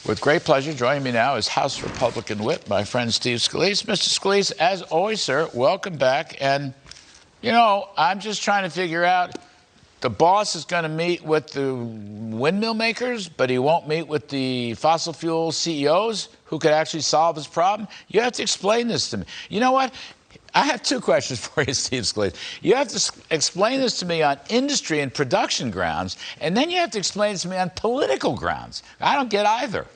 With great pleasure, joining me now is House Republican Whip, my friend Steve Scalise. Mr. Scalise, as always, sir, welcome back. And, you know, I'm just trying to figure out, the boss is going to meet with the windmill makers, but he won't meet with the fossil fuel CEOs who could actually solve his problem. You have to explain this to me. You know what? I have two questions for you, Steve Scalise. You have to explain this to me on industry and production grounds, and then you have to explain it to me on political grounds. I don't get either.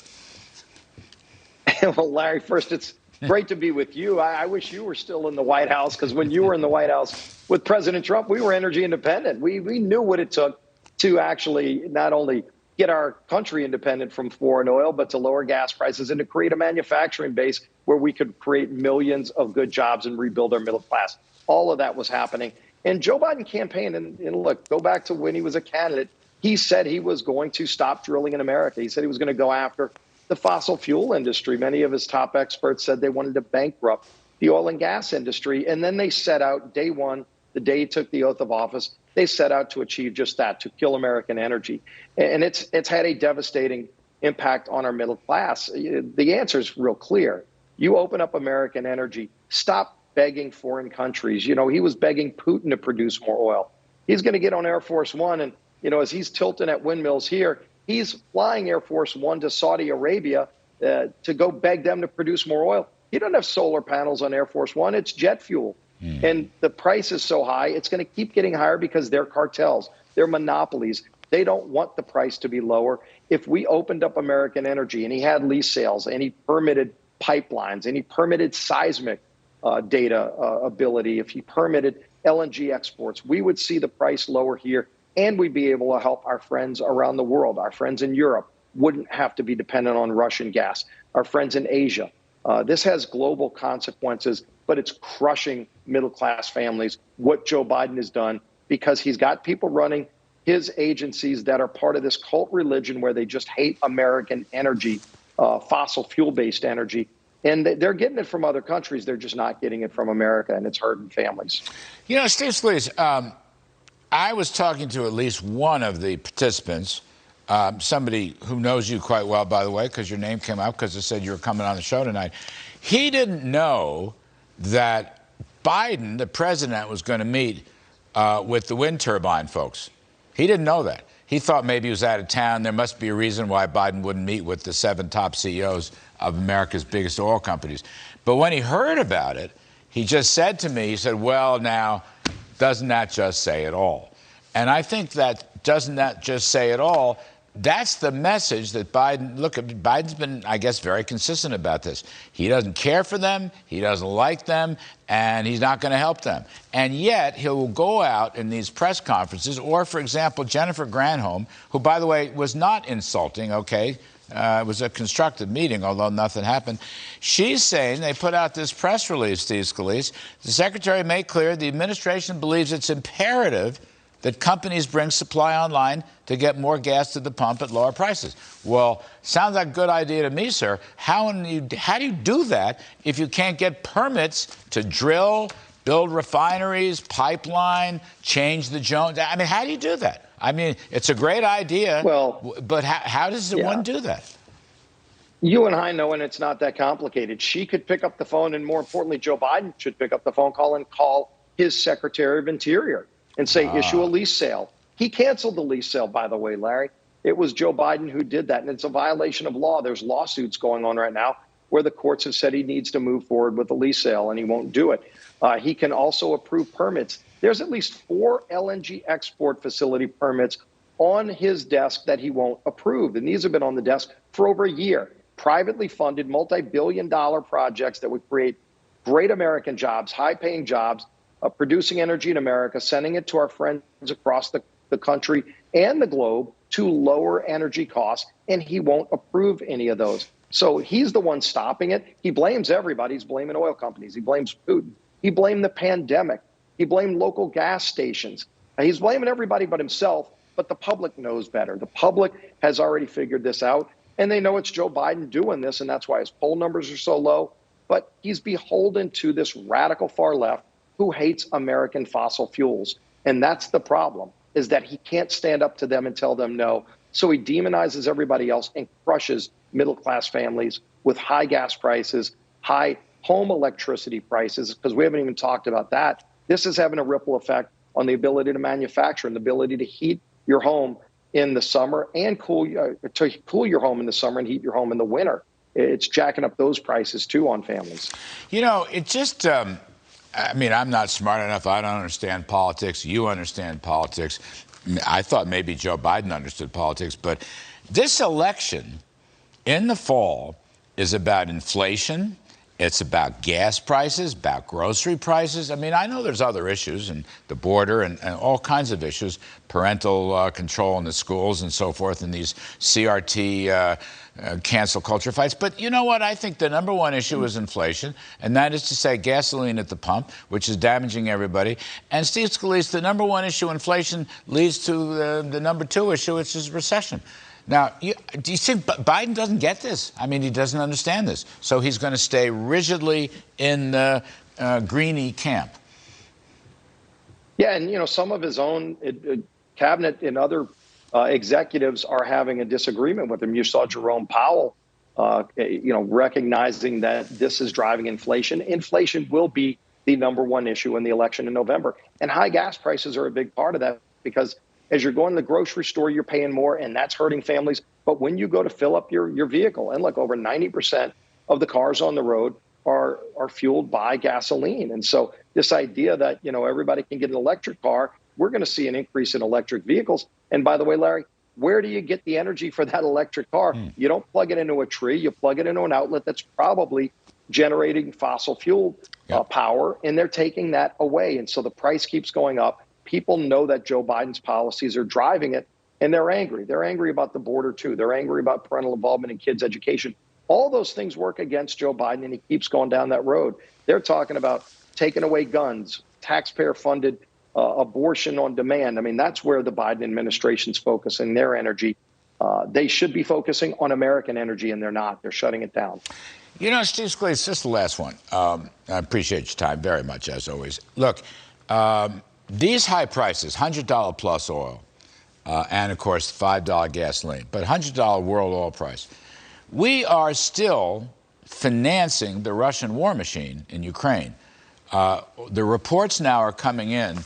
Well, Larry, first, it's great to be with you. I wish you were still in the White House, because when you were in the White House with President Trump, we were energy independent. We knew what it took to actually not only get our country independent from foreign oil, but to lower gas prices and to create a manufacturing base where we could create millions of good jobs and rebuild our middle class. All of that was happening. And Joe Biden campaigned, and look, go back to when he was a candidate, he said he was going to stop drilling in America. He said he was going to go after the fossil fuel industry. Many of his top experts said they wanted to bankrupt the oil and gas industry. And then they set out day one, the day he took the oath of office, they set out to achieve just that, to kill American energy. And it's had a devastating impact on our middle class. The answer is real clear. You open up American energy, stop begging foreign countries. You know, he was begging Putin to produce more oil. He's going to get on Air Force One, and, you know, as he's tilting at windmills here, he's flying Air Force One to Saudi Arabia to go beg them to produce more oil. He doesn't have solar panels on Air Force One. It's jet fuel. And the price is so high, it's going to keep getting higher because they're cartels. They're monopolies. They don't want the price to be lower. If we opened up American energy and he had lease sales and he permitted pipelines and he permitted seismic data ability, if he permitted LNG exports, we would see the price lower here, and we'd be able to help our friends around the world. Our friends in Europe wouldn't have to be dependent on Russian gas. Our friends in Asia. This has global consequences, but it's crushing middle-class families, what Joe Biden has done, because he's got people running his agencies that are part of this cult religion where they just hate American energy, fossil fuel-based energy. And they're getting it from other countries. They're just not getting it from America, and it's hurting families. You know, Steve Scalise, I was talking to at least one of the participants, somebody who knows you quite well, by the way, because your name came up because it said you were coming on the show tonight. He didn't know that Biden, the president, was going to meet with the wind turbine folks. He didn't know that. He thought maybe he was out of town. There must be a reason why Biden wouldn't meet with the 7 top CEOs of America's biggest oil companies. But when he heard about it, he just said to me, he said, well, now, doesn't that just say it all? And I think that doesn't that just say it all? That's the message that Biden, look, Biden's been, I guess, very consistent about this. He doesn't care for them, he doesn't like them, and he's not going to help them. And yet, he'll go out in these press conferences, or, for example, Jennifer Granholm, who, by the way, was not insulting, okay? It was a constructive meeting, although nothing happened. She's saying, they put out this press release, Steve Scalise, the secretary made clear the administration believes it's imperative that companies bring supply online to get more gas to the pump at lower prices. Well, sounds like a good idea to me, sir. How do you do that if you can't get permits to drill, build refineries, pipeline, change the Jones? I mean, how do you do that? I mean, it's a great idea, but how does one do that? You and I know, and it's not that complicated. She could pick up the phone, and more importantly, Joe Biden should pick up the phone call and call his Secretary of Interior and say, issue a lease sale. He canceled the lease sale, by the way, Larry. It was Joe Biden who did that, and it's a violation of law. There's lawsuits going on right now where the courts have said he needs to move forward with the lease sale, and he won't do it. He can also approve permits. There's at least 4 LNG export facility permits on his desk that he won't approve, and these have been on the desk for over a year. Privately funded, multi-billion-dollar projects that would create great American jobs, high-paying jobs, producing energy in America, sending it to our friends across the country and the globe to lower energy costs, and he won't approve any of those. So he's the one stopping it. He blames everybody. He's blaming oil companies. He blames Putin. He blamed the pandemic. He blamed local gas stations. He's blaming everybody but himself, but the public knows better. The public has already figured this out, and they know it's Joe Biden doing this, and that's why his poll numbers are so low. But he's beholden to this radical far left who hates American fossil fuels. And that's the problem, is that he can't stand up to them and tell them no. So he demonizes everybody else and crushes middle-class families with high gas prices, high home electricity prices, because we haven't even talked about that. This is having a ripple effect on the ability to manufacture and the ability to heat your home in the summer and cool your home in the summer and heat your home in the winter. It's jacking up those prices, too, on families. You know, it just, I mean, I'm not smart enough. I don't understand politics. You understand politics. I thought maybe Joe Biden understood politics. But this election in the fall is about inflation. It's about gas prices, about grocery prices. I mean, I know there's other issues, and the border and all kinds of issues, parental control in the schools and so forth, and these CRT cancel culture fights. But you know what? I think the number one issue is inflation, and that is to say gasoline at the pump, which is damaging everybody. And Steve Scalise, the number one issue, inflation, leads to the number two issue, which is recession. Now, do you think Biden doesn't get this? I mean, he doesn't understand this. So he's going to stay rigidly in the Greenie camp. Yeah, and, you know, some of his own cabinet and other executives are having a disagreement with him. You saw Jerome Powell, you know, recognizing that this is driving inflation. Inflation will be the number one issue in the election in November. And high gas prices are a big part of that, because as you're going to the grocery store, you're paying more, and that's hurting families. But when you go to fill up your vehicle, and look, over 90% of the cars on the road are fueled by gasoline. And so this idea that, you know, everybody can get an electric car, we're going to see an increase in electric vehicles. And by the way, Larry, where do you get the energy for that electric car? You don't plug it into a tree. You plug it into an outlet that's probably generating fossil fuel power, and they're taking that away. And so the price keeps going up. People know that Joe Biden's policies are driving it, and they're angry. They're angry about the border, too. They're angry about parental involvement in kids' education. All those things work against Joe Biden, and he keeps going down that road. They're talking about taking away guns, taxpayer-funded abortion on demand. I mean, that's where the Biden administration's focusing their energy. They should be focusing on American energy, and they're not. They're shutting it down. You know, Steve Scalise, just the last one. I appreciate your time very much, as always. Look, these high prices, $100 plus oil, and of course $5 gasoline, but $100 world oil price. We are still financing the Russian war machine in Ukraine. The reports now are coming in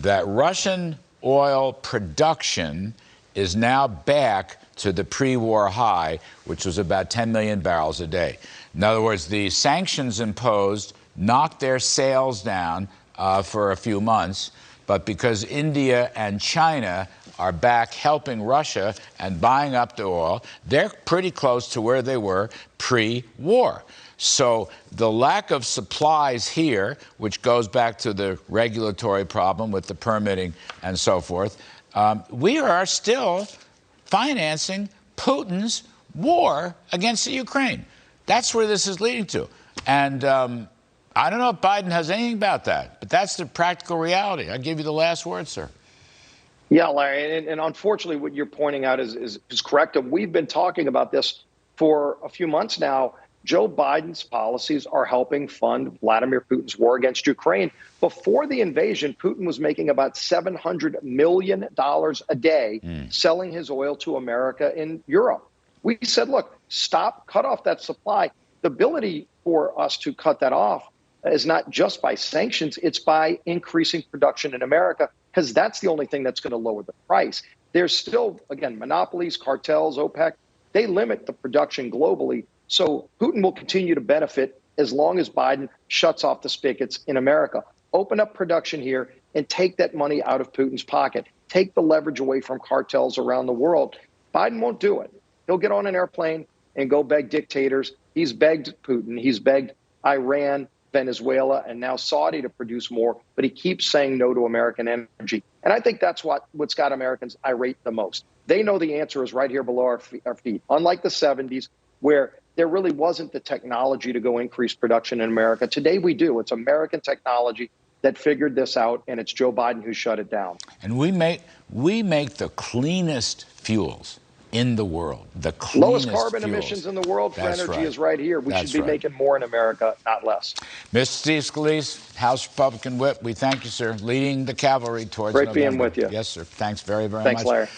that Russian oil production is now back to the pre-war high, which was about 10 million barrels a day. In other words, the sanctions imposed knocked their sales down for a few months, but because India and China are back helping Russia and buying up the oil, they're pretty close to where they were pre-war. So the lack of supplies here, which goes back to the regulatory problem with the permitting and so forth, we are still financing Putin's war against the Ukraine. That's where this is leading to. And I don't know if Biden has anything about that, but that's the practical reality. I'll give you the last word, sir. Yeah, Larry, and unfortunately what you're pointing out is correct. And we've been talking about this for a few months now. Joe Biden's policies are helping fund Vladimir Putin's war against Ukraine. Before the invasion, Putin was making about $700 million a day selling his oil to America and Europe. We said, look, cut off that supply. The ability for us to cut that off is not just by sanctions, it's by increasing production in America, because that's the only thing that's going to lower the price. There's still, again, monopolies, cartels, OPEC, they limit the production globally. So Putin will continue to benefit as long as Biden shuts off the spigots in America. Open up production here and take that money out of Putin's pocket. Take the leverage away from cartels around the world. Biden won't do it. He'll get on an airplane and go beg dictators. He's begged Putin. He's begged Iran, Venezuela, and now Saudi to produce more. But he keeps saying no to American energy. And I think that's what's got Americans irate the most. They know the answer is right here below our feet. Unlike the 70s, where there really wasn't the technology to go increase production in America. Today we do. It's American technology that figured this out, and it's Joe Biden who shut it down. And we make the cleanest fuels in the world. The cleanest lowest carbon fuels. Emissions in the world for That's energy right. is right here. We That's should be right. making more in America, not less. Mr. Steve Scalise, House Republican Whip, we thank you, sir, leading the cavalry towards Great November. being with you. Yes, sir. Thanks very, very much. Thanks, Larry.